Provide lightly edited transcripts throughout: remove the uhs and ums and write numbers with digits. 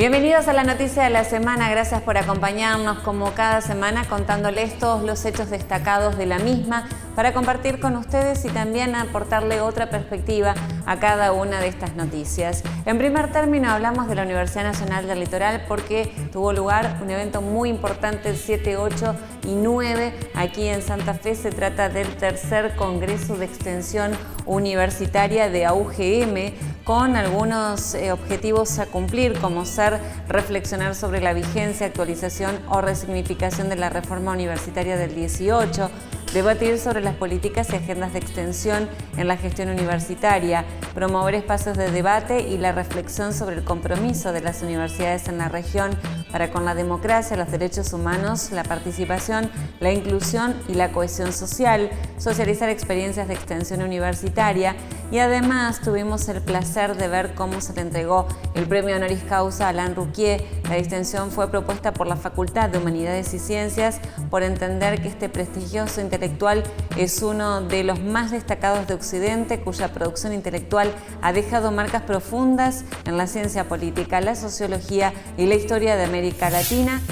Bienvenidos a la noticia de la semana, gracias por acompañarnos como cada semana contándoles todos los hechos destacados de la misma para compartir con ustedes y también aportarle otra perspectiva a cada una de estas noticias. En primer término hablamos de la Universidad Nacional del Litoral porque tuvo lugar un evento muy importante el 7, 8 y 9 aquí en Santa Fe. Se trata del tercer Congreso de Extensión Universitaria de AUGM con algunos objetivos a cumplir como ser reflexionar sobre la vigencia, actualización o resignificación de la reforma universitaria del 18, debatir sobre las políticas y agendas de extensión en la gestión universitaria, promover espacios de debate y la reflexión sobre el compromiso de las universidades en la región para con la democracia, los derechos humanos, la participación, la inclusión y la cohesión social, socializar experiencias de extensión universitaria y además tuvimos el placer de ver cómo se le entregó el premio honoris causa a Alain Rouquier. La distinción fue propuesta por la Facultad de Humanidades y Ciencias por entender que este prestigioso intelectual es uno de los más destacados de Occidente, cuya producción intelectual ha dejado marcas profundas en la ciencia política, la sociología y la historia de América Latina.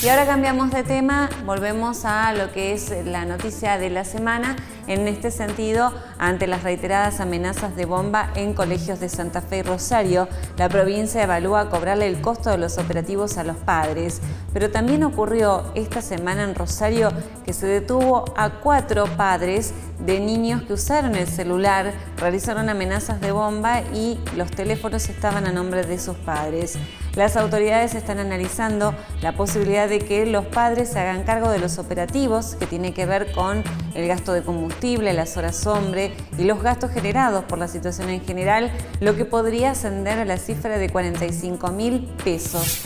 Y ahora cambiamos de tema, volvemos a lo que es la noticia de la semana. En este sentido, ante las reiteradas amenazas de bomba en colegios de Santa Fe y Rosario, la provincia evalúa cobrarle el costo de los operativos a los padres. Pero también ocurrió esta semana en Rosario que se detuvo a 4 padres de niños que usaron el celular, realizaron amenazas de bomba y los teléfonos estaban a nombre de sus padres. Las autoridades están analizando la posibilidad de que los padres se hagan cargo de los operativos, que tiene que ver con el gasto de combustible, las horas hombre y los gastos generados por la situación en general, lo que podría ascender a la cifra de 45.000 pesos.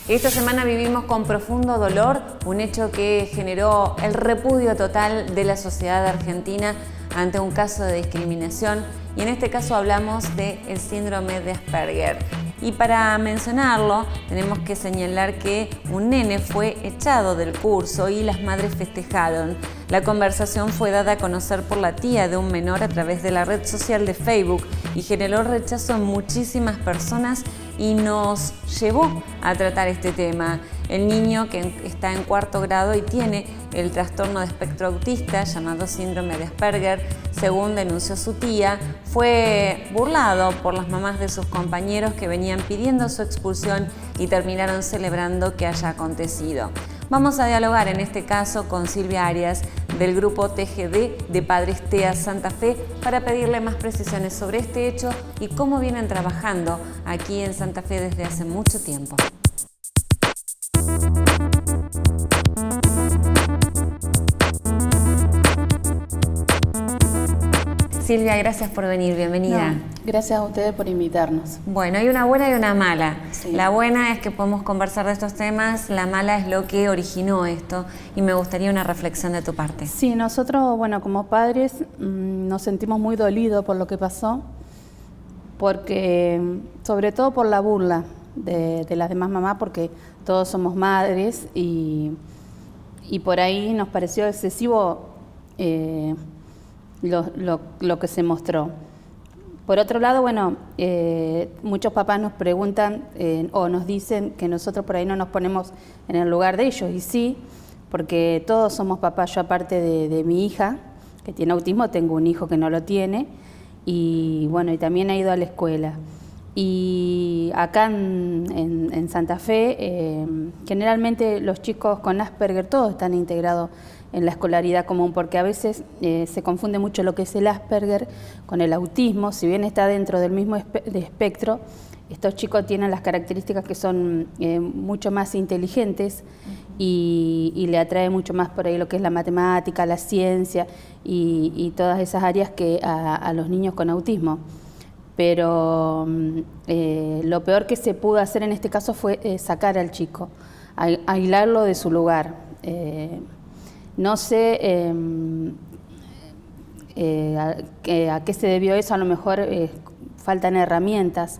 Esta semana vivimos con profundo dolor un hecho que generó el repudio total de la sociedad argentina ante un caso de discriminación y en este caso hablamos del síndrome de Asperger. Y para mencionarlo tenemos que señalar que un nene fue echado del curso y las madres festejaron. La conversación fue dada a conocer por la tía de un menor a través de la red social de Facebook y generó rechazo en muchísimas personas y nos llevó a tratar este tema. El niño que está en 4º grado y tiene el trastorno de espectro autista llamado síndrome de Asperger, según denunció su tía, fue burlado por las mamás de sus compañeros que venían pidiendo su expulsión y terminaron celebrando que haya acontecido. Vamos a dialogar en este caso con Silvia Arias del grupo TGD de Padres TEA Santa Fe para pedirle más precisiones sobre este hecho y cómo vienen trabajando aquí en Santa Fe desde hace mucho tiempo. Silvia, gracias por venir, bienvenida. No, gracias a ustedes por invitarnos. Bueno, hay una buena y una mala. Sí. La buena es que podemos conversar de estos temas, la mala es lo que originó esto y me gustaría una reflexión de tu parte. Sí, nosotros, bueno, como padres nos sentimos muy dolidos por lo que pasó, porque sobre todo por la burla de las demás mamás, porque todos somos madres y por ahí nos pareció excesivo lo que se mostró. Por otro lado, bueno, muchos papás nos preguntan o nos dicen que nosotros por ahí no nos ponemos en el lugar de ellos, y sí, porque todos somos papás. Yo aparte de mi hija, que tiene autismo, tengo un hijo que no lo tiene, y bueno, y también ha ido a la escuela. Y acá en Santa Fe, generalmente los chicos con Asperger todos están integrados en la escolaridad común, porque a veces se confunde mucho lo que es el Asperger con el autismo. Si bien está dentro del mismo espectro, estos chicos tienen las características que son mucho más inteligentes y le atrae mucho más por ahí lo que es la matemática, la ciencia y todas esas áreas que a los niños con autismo. Pero lo peor que se pudo hacer en este caso fue sacar al chico, aislarlo de su lugar. No sé a qué se debió eso, a lo mejor faltan herramientas.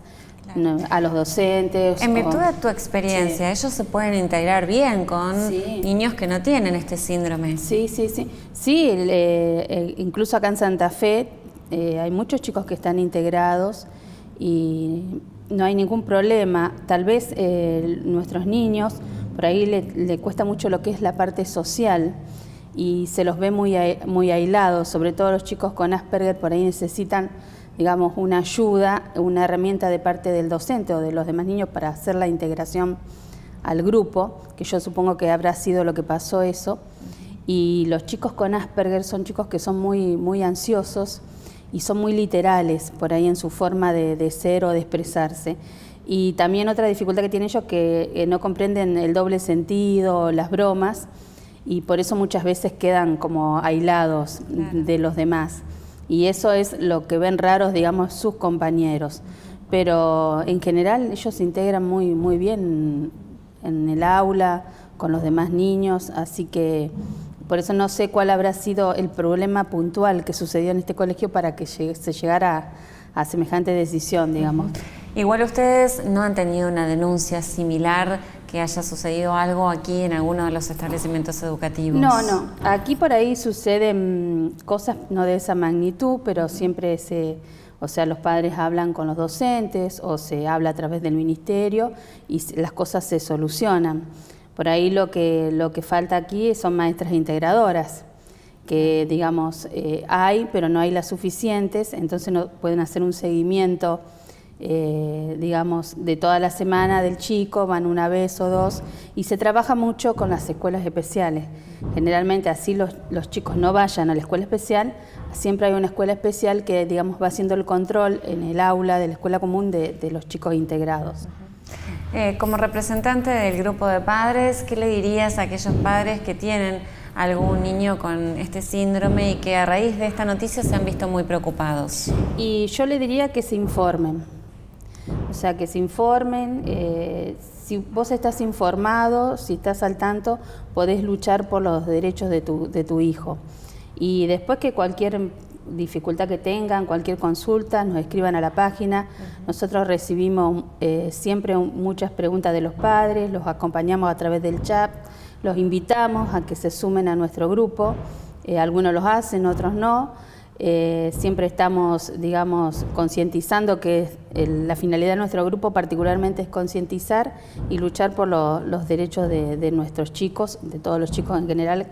Claro. A los docentes. En virtud de tu experiencia, sí, ¿ellos se pueden integrar bien con niños que no tienen este síndrome? Sí. Sí, incluso acá en Santa Fe hay muchos chicos que están integrados y no hay ningún problema. Tal vez nuestros niños, por ahí le cuesta mucho lo que es la parte social y se los ve muy aislados, sobre todo los chicos con Asperger por ahí necesitan, digamos, una ayuda, una herramienta de parte del docente o de los demás niños para hacer la integración al grupo, que yo supongo que habrá sido lo que pasó eso. Y los chicos con Asperger son chicos que son muy ansiosos y son muy literales por ahí en su forma de ser o de expresarse. Y también otra dificultad que tienen ellos que no comprenden el doble sentido, las bromas, y por eso muchas veces quedan como aislados de los demás. Y eso es lo que ven raros, digamos, sus compañeros. Pero en general ellos se integran muy bien en el aula, con los demás niños, así que por eso no sé cuál habrá sido el problema puntual que sucedió en este colegio para que se llegara a semejante decisión, digamos. Igual ustedes no han tenido una denuncia similar que haya sucedido algo aquí en alguno de los establecimientos educativos. No, aquí por ahí suceden cosas no de esa magnitud, pero siempre los padres hablan con los docentes o se habla a través del ministerio y las cosas se solucionan. Por ahí lo que falta aquí son maestras integradoras, que digamos hay, pero no hay las suficientes, entonces no pueden hacer un seguimiento digamos, de toda la semana del chico, van una vez o dos, y se trabaja mucho con las escuelas especiales. Generalmente así los chicos no vayan a la escuela especial, siempre hay una escuela especial que, digamos, va haciendo el control en el aula de la escuela común de los chicos integrados. Como representante del grupo de padres, ¿qué le dirías a aquellos padres que tienen algún niño con este síndrome y que a raíz de esta noticia se han visto muy preocupados? Y yo le diría que se informen. O sea, que se informen, si vos estás informado, si estás al tanto, podés luchar por los derechos de tu hijo. Y después que cualquier dificultad que tengan, cualquier consulta, nos escriban a la página. Nosotros recibimos siempre muchas preguntas de los padres, los acompañamos a través del chat, los invitamos a que se sumen a nuestro grupo, algunos los hacen, otros no. Siempre estamos, digamos, concientizando que la finalidad de nuestro grupo particularmente es concientizar y luchar por los derechos de nuestros chicos, de todos los chicos en general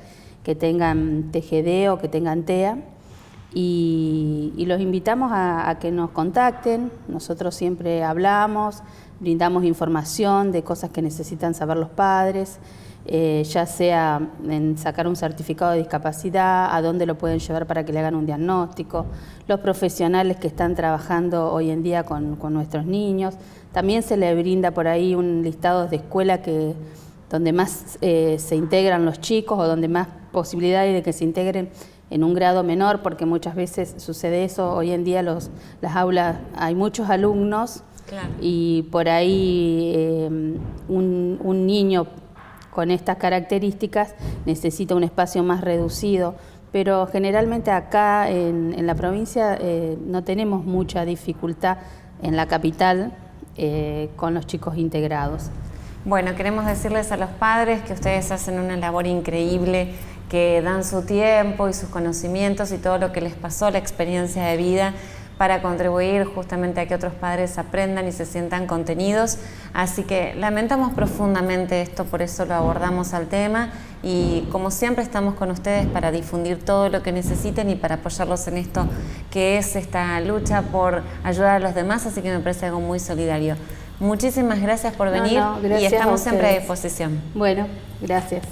que tengan TGD o que tengan TEA. Y los invitamos a que nos contacten. Nosotros siempre hablamos, brindamos información de cosas que necesitan saber los padres, ya sea en sacar un certificado de discapacidad, a dónde lo pueden llevar para que le hagan un diagnóstico, los profesionales que están trabajando hoy en día con nuestros niños. También se le brinda por ahí un listado de escuela donde más se integran los chicos o donde más posibilidad hay de que se integren en un grado menor, porque muchas veces sucede eso. Hoy en día las aulas hay muchos alumnos, claro, y por ahí un niño con estas características necesita un espacio más reducido, pero generalmente acá en la provincia no tenemos mucha dificultad en la capital con los chicos integrados. Bueno, queremos decirles a los padres que ustedes hacen una labor increíble, que dan su tiempo y sus conocimientos y todo lo que les pasó, la experiencia de vida, para contribuir justamente a que otros padres aprendan y se sientan contenidos. Así que lamentamos profundamente esto, por eso lo abordamos al tema y como siempre estamos con ustedes para difundir todo lo que necesiten y para apoyarlos en esto que es esta lucha por ayudar a los demás, así que me parece algo muy solidario. Muchísimas gracias por venir y estamos siempre a disposición. Bueno, gracias.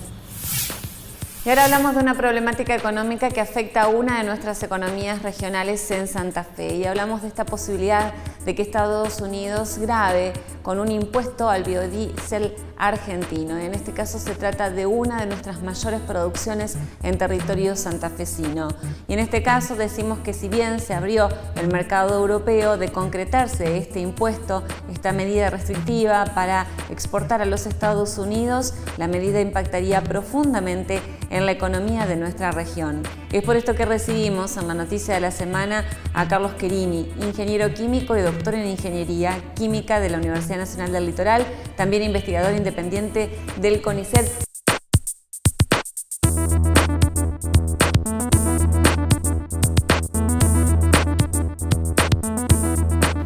Y ahora hablamos de una problemática económica que afecta a una de nuestras economías regionales en Santa Fe. Y hablamos de esta posibilidad de que Estados Unidos grave con un impuesto al biodiesel argentino. En este caso se trata de una de nuestras mayores producciones en territorio santafesino. Y en este caso decimos que si bien se abrió el mercado europeo, de concretarse este impuesto, esta medida restrictiva para exportar a los Estados Unidos, la medida impactaría profundamente en la economía de nuestra región. Es por esto que recibimos en la noticia de la semana a Carlos Querini, ingeniero químico y doctor en Ingeniería Química de la Universidad Nacional del Litoral, también investigador independiente del CONICET.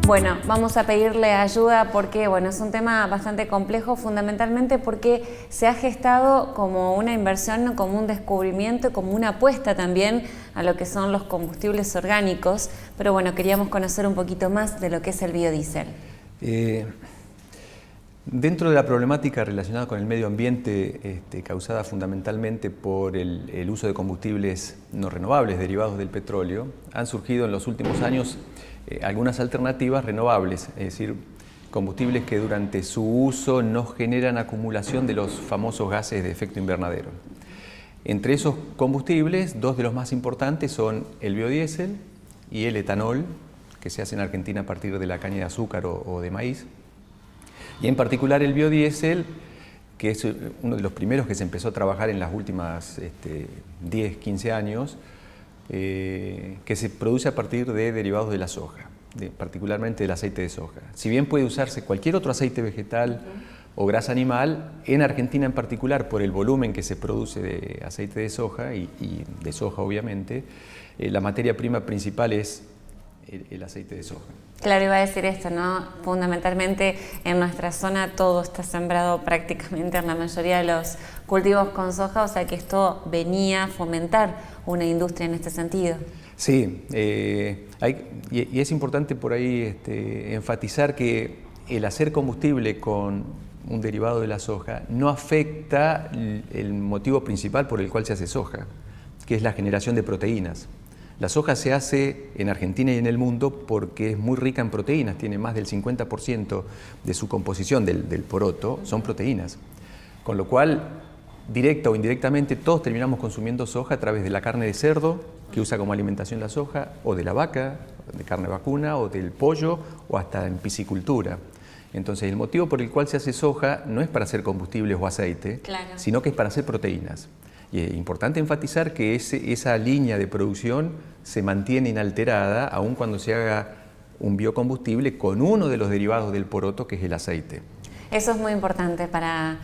Bueno, vamos a pedirle ayuda porque bueno, es un tema bastante complejo, fundamentalmente porque se ha gestado como una inversión, como un descubrimiento, como una apuesta también a lo que son los combustibles orgánicos, pero bueno, queríamos conocer un poquito más de lo que es el biodiesel. Dentro de la problemática relacionada con el medio ambiente, causada fundamentalmente por el uso de combustibles no renovables derivados del petróleo, han surgido en los últimos años algunas alternativas renovables, es decir, combustibles que durante su uso no generan acumulación de los famosos gases de efecto invernadero. Entre esos combustibles, dos de los más importantes son el biodiesel y el etanol, que se hace en Argentina a partir de la caña de azúcar o de maíz. Y en particular el biodiesel, que es uno de los primeros que se empezó a trabajar en las últimas 10, 15 años, que se produce a partir de derivados de la soja, particularmente del aceite de soja. Si bien puede usarse cualquier otro aceite vegetal o grasa animal, en Argentina en particular, por el volumen que se produce de aceite de soja y de soja obviamente, la materia prima principal es el aceite de soja. Claro, iba a decir esto, ¿no? Fundamentalmente en nuestra zona todo está sembrado prácticamente en la mayoría de los cultivos con soja, o sea que esto venía a fomentar una industria en este sentido. Sí, y es importante por ahí enfatizar que el hacer combustible con un derivado de la soja no afecta el motivo principal por el cual se hace soja, que es la generación de proteínas. La soja se hace en Argentina y en el mundo porque es muy rica en proteínas, tiene más del 50% de su composición del poroto, son proteínas. Con lo cual, directa o indirectamente, todos terminamos consumiendo soja a través de la carne de cerdo, que usa como alimentación la soja, o de la vaca, de carne vacuna, o del pollo, o hasta en piscicultura. Entonces, el motivo por el cual se hace soja no es para hacer combustibles o aceite, claro, sino que es para hacer proteínas. Y es importante enfatizar que esa línea de producción se mantiene inalterada aun cuando se haga un biocombustible con uno de los derivados del poroto, que es el aceite. Eso es muy importante para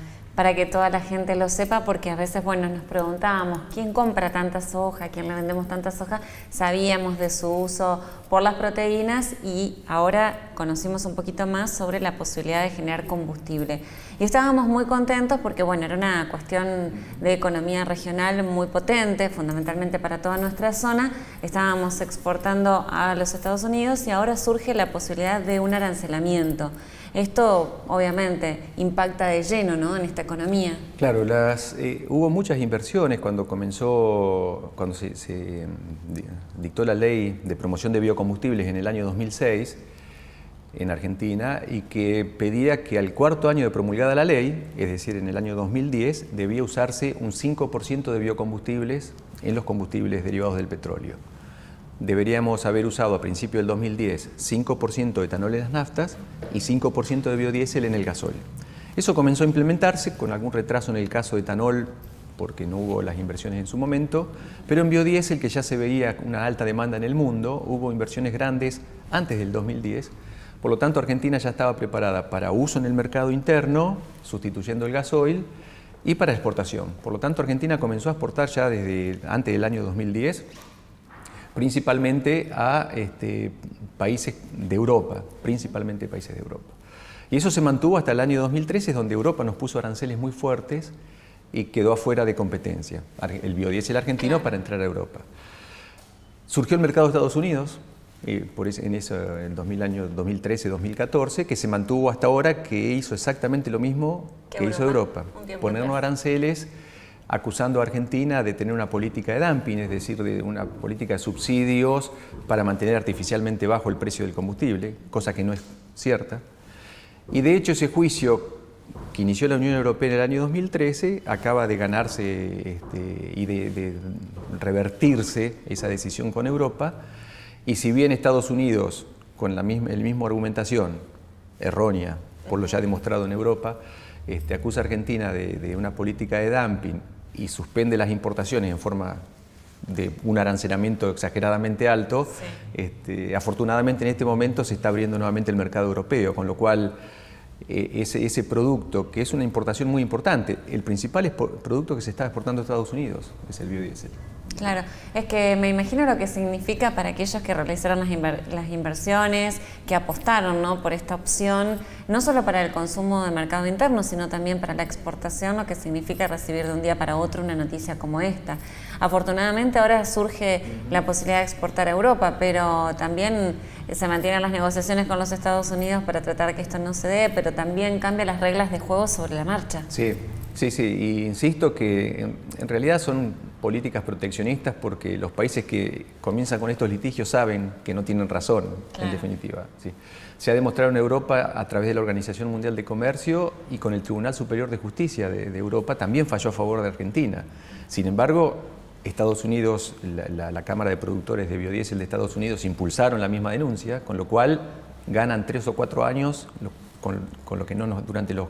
que toda la gente lo sepa, porque a veces, bueno, nos preguntábamos ¿quién compra tanta soja? ¿A quién le vendemos tanta soja? Sabíamos de su uso por las proteínas y ahora conocimos un poquito más sobre la posibilidad de generar combustible. Y estábamos muy contentos porque, bueno, era una cuestión de economía regional muy potente, fundamentalmente para toda nuestra zona. Estábamos exportando a los Estados Unidos y ahora surge la posibilidad de un arancelamiento. Esto obviamente impacta de lleno, ¿no?, en esta economía. Claro, hubo muchas inversiones cuando se dictó la ley de promoción de biocombustibles en el año 2006 en Argentina, y que pedía que al cuarto año de promulgada la ley, es decir, en el año 2010, debía usarse un 5% de biocombustibles en los combustibles derivados del petróleo. Deberíamos haber usado a principios del 2010 5% de etanol en las naftas y 5% de biodiesel en el gasol. Eso comenzó a implementarse con algún retraso en el caso de etanol porque no hubo las inversiones en su momento, pero en biodiesel, que ya se veía una alta demanda en el mundo, hubo inversiones grandes antes del 2010. Por lo tanto, Argentina ya estaba preparada para uso en el mercado interno, sustituyendo el gasoil, y para exportación. Por lo tanto, Argentina comenzó a exportar ya desde antes del año 2010, principalmente a países de Europa, principalmente países de Europa. Y eso se mantuvo hasta el año 2013, donde Europa nos puso aranceles muy fuertes y quedó afuera de competencia el biodiesel argentino para entrar a Europa. Surgió el mercado de Estados Unidos, en el 2013-2014, que se mantuvo hasta ahora, que hizo exactamente lo mismo que hizo Europa, ponernos aranceles, acusando a Argentina de tener una política de dumping, es decir, de una política de subsidios para mantener artificialmente bajo el precio del combustible, cosa que no es cierta. Y de hecho ese juicio que inició la Unión Europea en el año 2013 acaba de ganarse y de revertirse esa decisión con Europa, y si bien Estados Unidos, con la misma argumentación errónea, por lo ya demostrado en Europa, acusa a Argentina de una política de dumping y suspende las importaciones en forma de un arancelamiento exageradamente alto, sí. Afortunadamente en este momento se está abriendo nuevamente el mercado europeo, con lo cual ese producto, que es una importación muy importante, el principal producto que se está exportando a Estados Unidos es el biodiesel. Claro, es que me imagino lo que significa para aquellos que realizaron las inversiones, que apostaron, ¿no?, por esta opción, no solo para el consumo de mercado interno, sino también para la exportación, lo que significa recibir de un día para otro una noticia como esta. Afortunadamente ahora surge la posibilidad de exportar a Europa, pero también se mantienen las negociaciones con los Estados Unidos para tratar que esto no se dé, pero también cambia las reglas de juego sobre la marcha. Sí, y insisto que en realidad son políticas proteccionistas porque los países que comienzan con estos litigios saben que no tienen razón, claro, en definitiva. Sí. Se ha demostrado en Europa a través de la Organización Mundial de Comercio y con el Tribunal Superior de Justicia de Europa también falló a favor de Argentina. Sin embargo, Estados Unidos, la Cámara de Productores de Biodiesel de Estados Unidos impulsaron la misma denuncia, con lo cual ganan 3 o 4 años con lo que durante los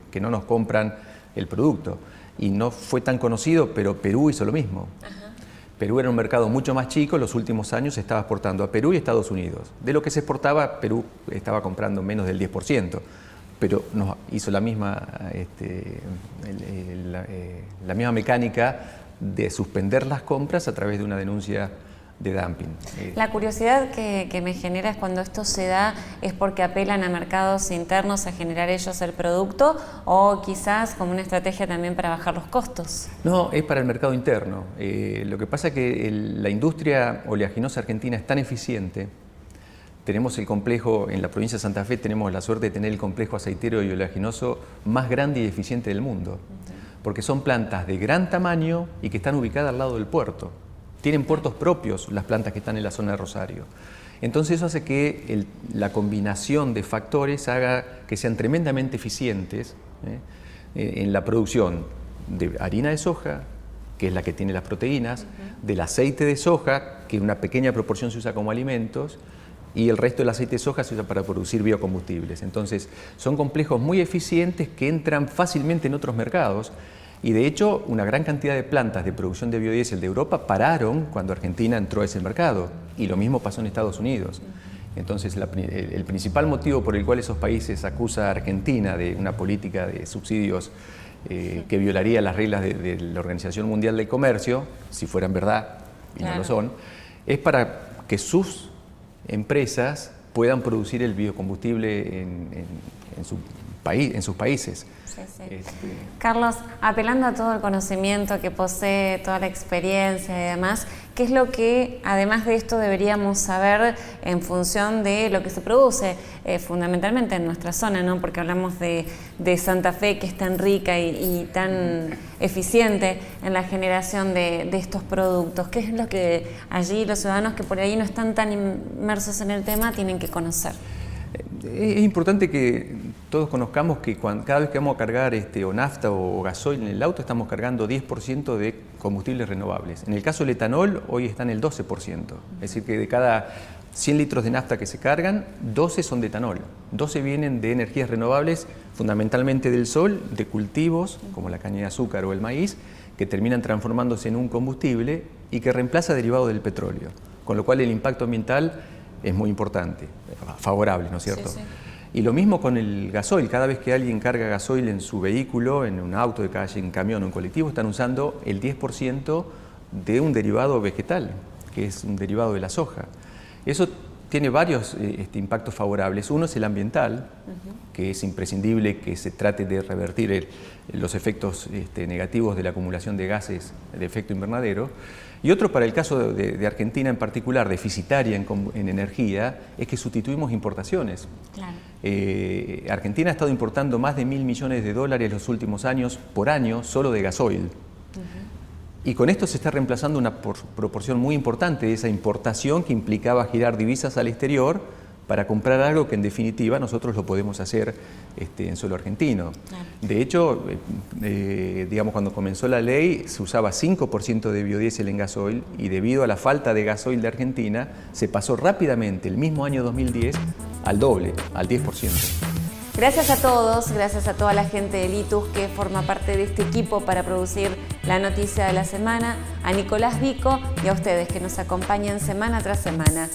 que no nos compran el producto. Y no fue tan conocido, pero Perú hizo lo mismo. Ajá. Perú era un mercado mucho más chico, en los últimos años se estaba exportando a Perú y Estados Unidos. De lo que se exportaba, Perú estaba comprando menos del 10%, pero nos hizo la misma mecánica de suspender las compras a través de una denuncia de dumping. La curiosidad que me genera es cuando esto se da, ¿es porque apelan a mercados internos a generar ellos el producto o quizás como una estrategia también para bajar los costos? No, es para el mercado interno. Lo que pasa es que la industria oleaginosa argentina es tan eficiente. Tenemos el complejo, en la provincia de Santa Fe tenemos la suerte de tener el complejo aceitero y oleaginoso más grande y eficiente del mundo, porque son plantas de gran tamaño y que están ubicadas al lado del puerto. Tienen puertos propios las plantas que están en la zona de Rosario. Entonces eso hace que la combinación de factores haga que sean tremendamente eficientes en la producción de harina de soja, que es la que tiene las proteínas, del aceite de soja, que una pequeña proporción se usa como alimentos, y el resto del aceite de soja se usa para producir biocombustibles. Entonces son complejos muy eficientes que entran fácilmente en otros mercados. Y de hecho, una gran cantidad de plantas de producción de biodiesel de Europa pararon cuando Argentina entró a ese mercado. Y lo mismo pasó en Estados Unidos. Entonces, el principal motivo por el cual esos países acusan a Argentina de una política de subsidios que violaría las reglas de la Organización Mundial del Comercio, si fueran verdad, y claro, no lo son, es para que sus empresas puedan producir el biocombustible en sus países. Sí, sí. Carlos, apelando a todo el conocimiento que posee, toda la experiencia y demás, ¿qué es lo que, además de esto, deberíamos saber en función de lo que se produce fundamentalmente en nuestra zona, ¿no? Porque hablamos de Santa Fe, que es tan rica y tan eficiente en la generación de estos productos? ¿Qué es lo que allí los ciudadanos que por ahí no están tan inmersos en el tema tienen que conocer? Es importante que todos conozcamos que cada vez que vamos a cargar o nafta o gasoil en el auto, estamos cargando 10% de combustibles renovables. En el caso del etanol, hoy está en el 12%. Es decir, que de cada 100 litros de nafta que se cargan, 12 son de etanol. 12 vienen de energías renovables, fundamentalmente del sol, de cultivos, como la caña de azúcar o el maíz, que terminan transformándose en un combustible y que reemplaza derivados del petróleo. Con lo cual el impacto ambiental es muy importante, favorable, ¿no es cierto? Sí, sí. Y lo mismo con el gasoil. Cada vez que alguien carga gasoil en su vehículo, en un auto de calle, en camión o en colectivo, están usando el 10% de un derivado vegetal, que es un derivado de la soja. Eso tiene varios impactos favorables. Uno es el ambiental, que es imprescindible que se trate de revertir los efectos negativos de la acumulación de gases de efecto invernadero. Y otro, para el caso de Argentina en particular, deficitaria en energía, es que sustituimos importaciones. Claro. Argentina ha estado importando más de $1.000 millones los últimos años por año solo de gasoil. Y con esto se está reemplazando una proporción muy importante de esa importación que implicaba girar divisas al exterior para comprar algo que en definitiva nosotros lo podemos hacer en suelo argentino. Claro. De hecho, digamos, cuando comenzó la ley se usaba 5% de biodiesel en gasoil y debido a la falta de gasoil de Argentina se pasó rápidamente el mismo año 2010 al doble, al 10%. Gracias a todos, gracias a toda la gente de Litus que forma parte de este equipo para producir la noticia de la semana, a Nicolás Vico y a ustedes que nos acompañan semana tras semana.